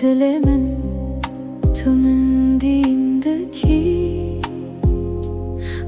Dilimin tümün dindeki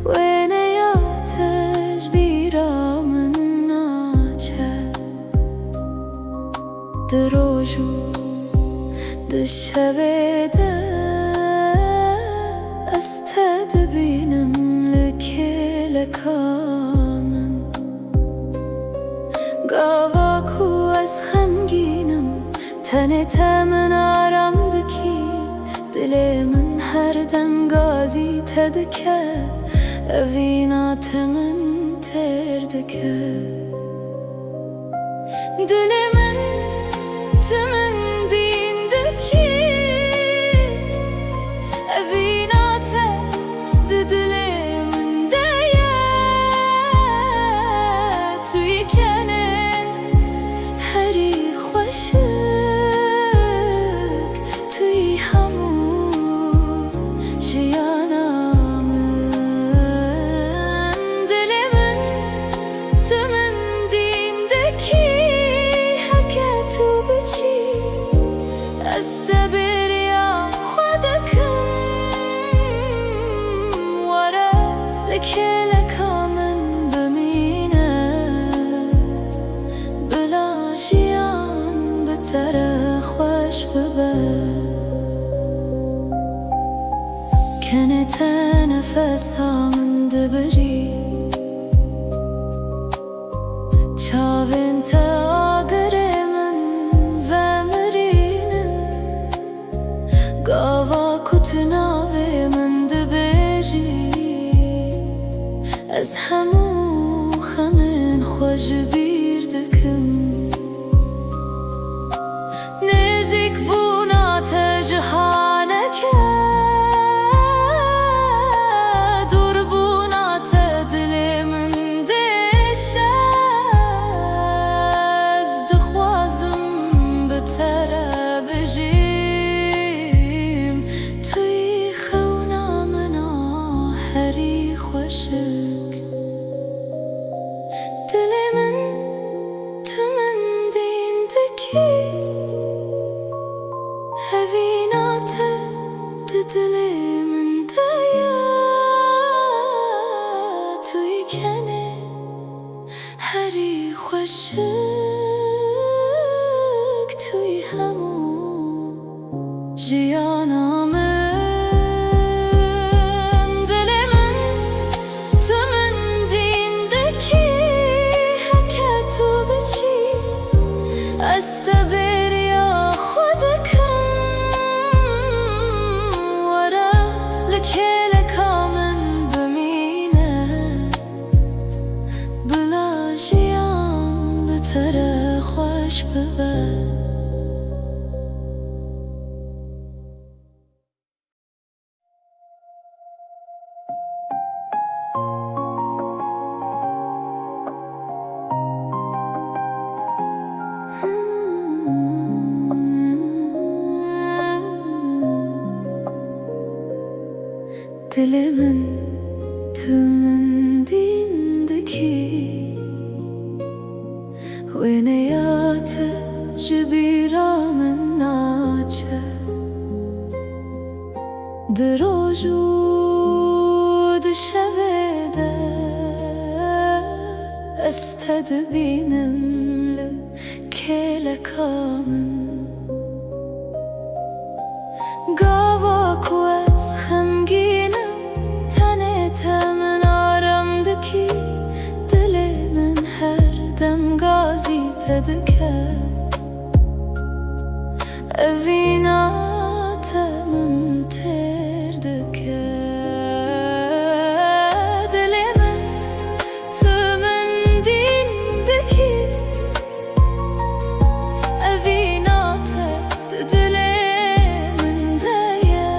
ve ne yatıj bir amın naçe Droju dışevede Ested benim lekele kamın Gava ku ez xemginim Tenetemin aramdaki Dilimin her dem gazi tedike Evinatımın terdike Dilimin tümün dindeki Evinate dilimin deye Tüykene heri xoşu Tümün dindeki haketu biçi Este bir ya xwedekım Wara lekele kamın bimine Bila jiyan betere xweş bibe Kenete nefesamın dibiri Çavên te agirê min vemirînin Gava ku tu navê min dibêjî Ez hemû xemên xwe ji bîr dikim Nêzik bûna te cihaneke Durbûna te dilê min dêşe Tere bijim Tuy xewna mina herî xweşik Dilimin tümün dindeki Evinate di dilimin deye Tuykene herî xweşik Tuy hemû jiyanamın Dilimin tümün dindeki haketu biçi Este bir ya xwedekım Wara lekele kamın bimine Bila jiyan betere xweş bibe Dilimin tümün dindeki Ve ne yatıj bir amın naçe Droju dışevede Ested benim lekele kamın Gava ku ez xemginim Tenetemin aramdaki Dilimin her dem gazi tedike Evinatımın terdike Dilimin tümün dindeki Evinate dilimin deye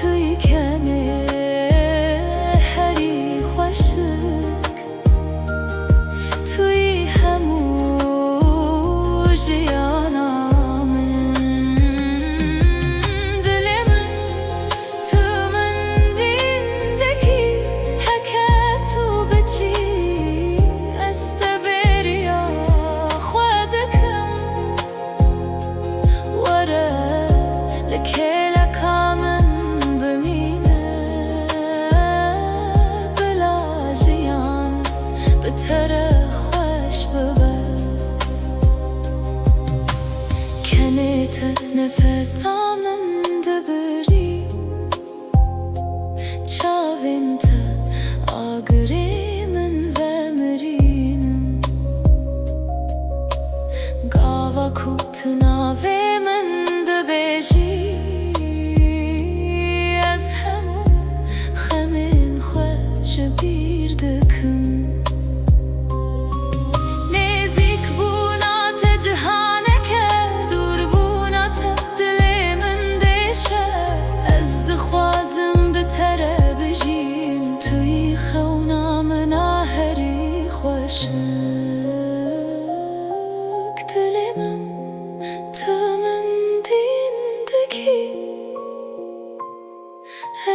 Tuykene herî xweşik Tuy hemû jiyanamın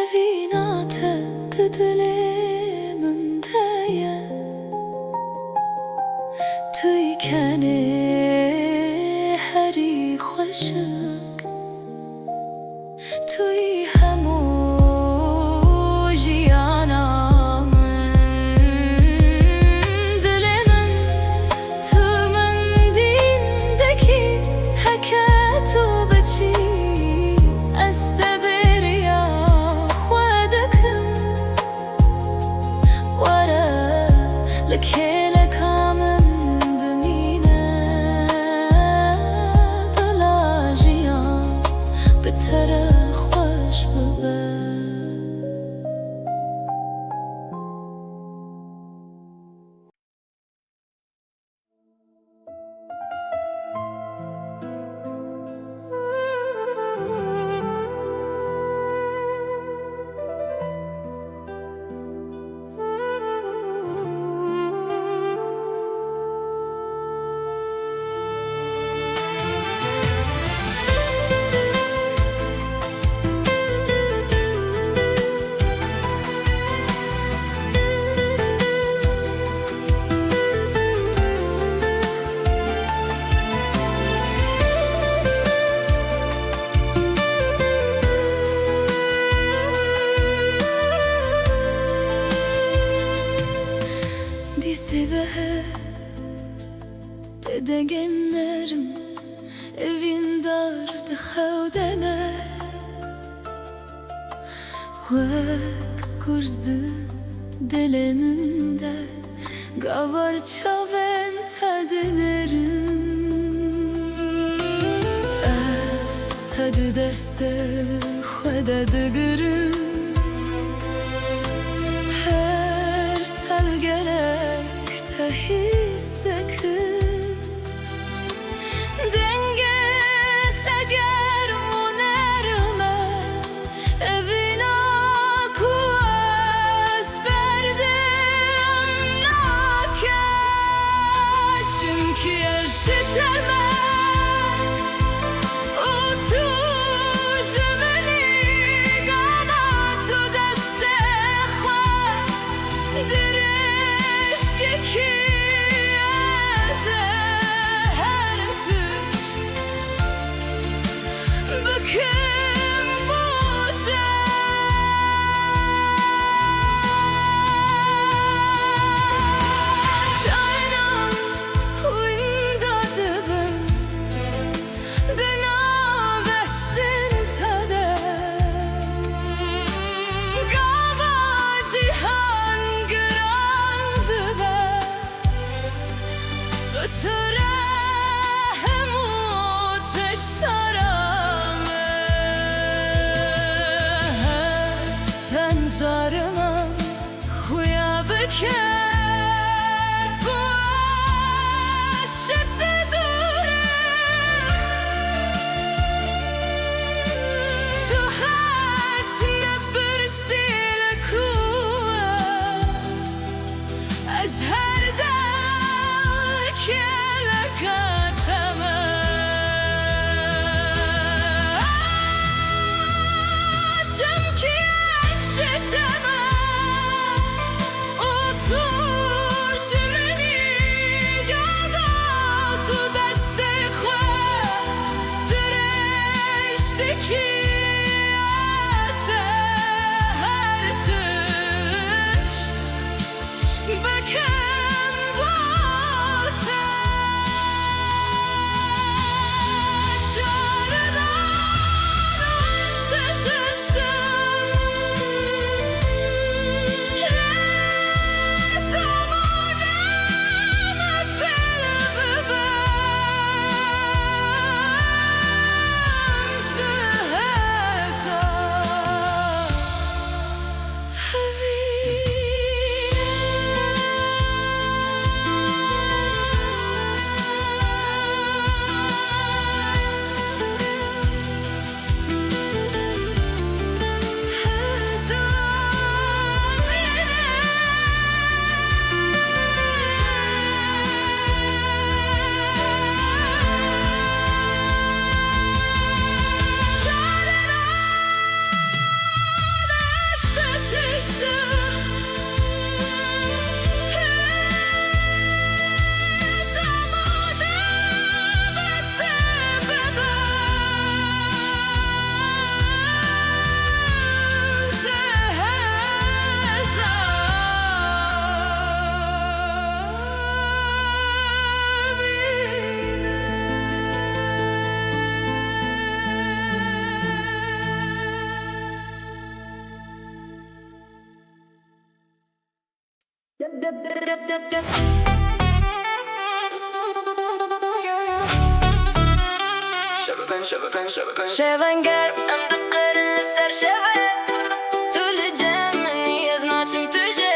evînate di dilê min de ye tu yî kenê herî xweşik tu yî hemû jiyana min dilê min tu min dîndekî heke tu biçî ez te bêriya xwe dikim were li kêleka min bimîne bila jiyan bi te re xweş bibe. Disibe dedegenlerim evin dar de xewdene ve kurzdu dilimde gavar çaven tadinerim ez tadı deste xwede digirim her tel gerek te his dikim denge te germ u nerme evina ku ez berdim nake çünkü eşiteme o tu jemeni gana tu deste xwe dirişki ki ez her tişt bikim bu te Çayran uyumda dibim Dina vestin tade Gava cihan giran bibe Ötüre hemu teş sarame Sen zarıma xuya bike Bu aşıtı Tu hat nebirsil kuwe Ez her dal keleka teme Çünkü eşiteme O tu jemeni yada tu deste xwe dirişteki her tişt bikim bu te çardan üstü tüstüm شبن گرم ام دقرن سر شبه طول جمني ازناچم تجه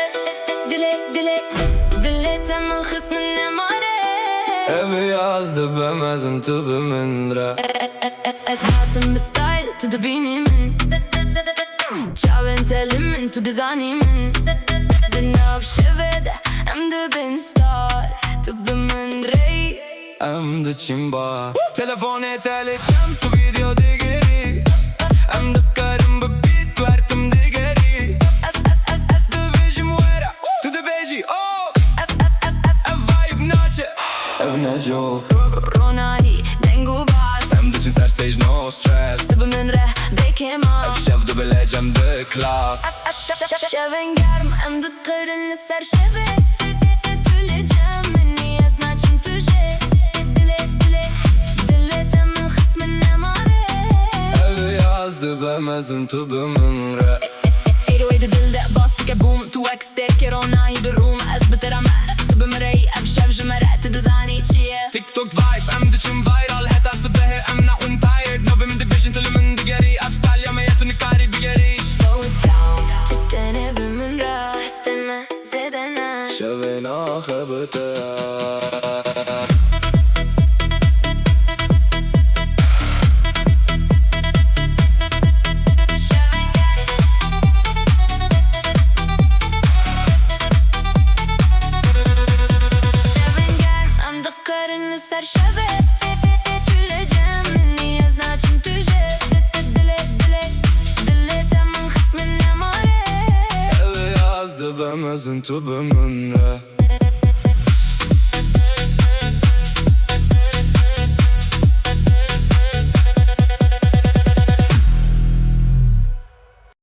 دلي تم الخصم النماره Evi yazdı bemezim tübü min re اسمعتم بستايل تدبيني من جاوين تلمن تدزاني من دنا بشبد ام دبن ستار تب من ري Em de çimba Telefon etelicem tu video digeri Em de karım bu beat vertim digeri اس Division wera Tu de beji oh Ev vibe naçe Ev neco روناهي دنگو باس Em de çin ser stage no stress تب من ره بكما Ev şev de bilecem de klas شبن گرم ام دقرن سر شبه طول جمني ازناچم تجه دلي تم الخصم النماره Evi yazdı bemezim tübü min re 808 دل باستك بوم تو اكس تيكر روناهي بالروم اثبت رمال تب مري ابشف جمرات تدزاني تشيه TikTok vibe em de çin viral Hetası behe em nahun tired Nobe min division tülü min digeri Afstalya me yetuni kari bigeri slow it down تتني بمن راح استنى زدنا شوينا خبطة شبن گرم ام دقرن سر شبه طول جمني ازناچم تجه دلي تم الخصم النماره Evi yazdı bemezin tübü min re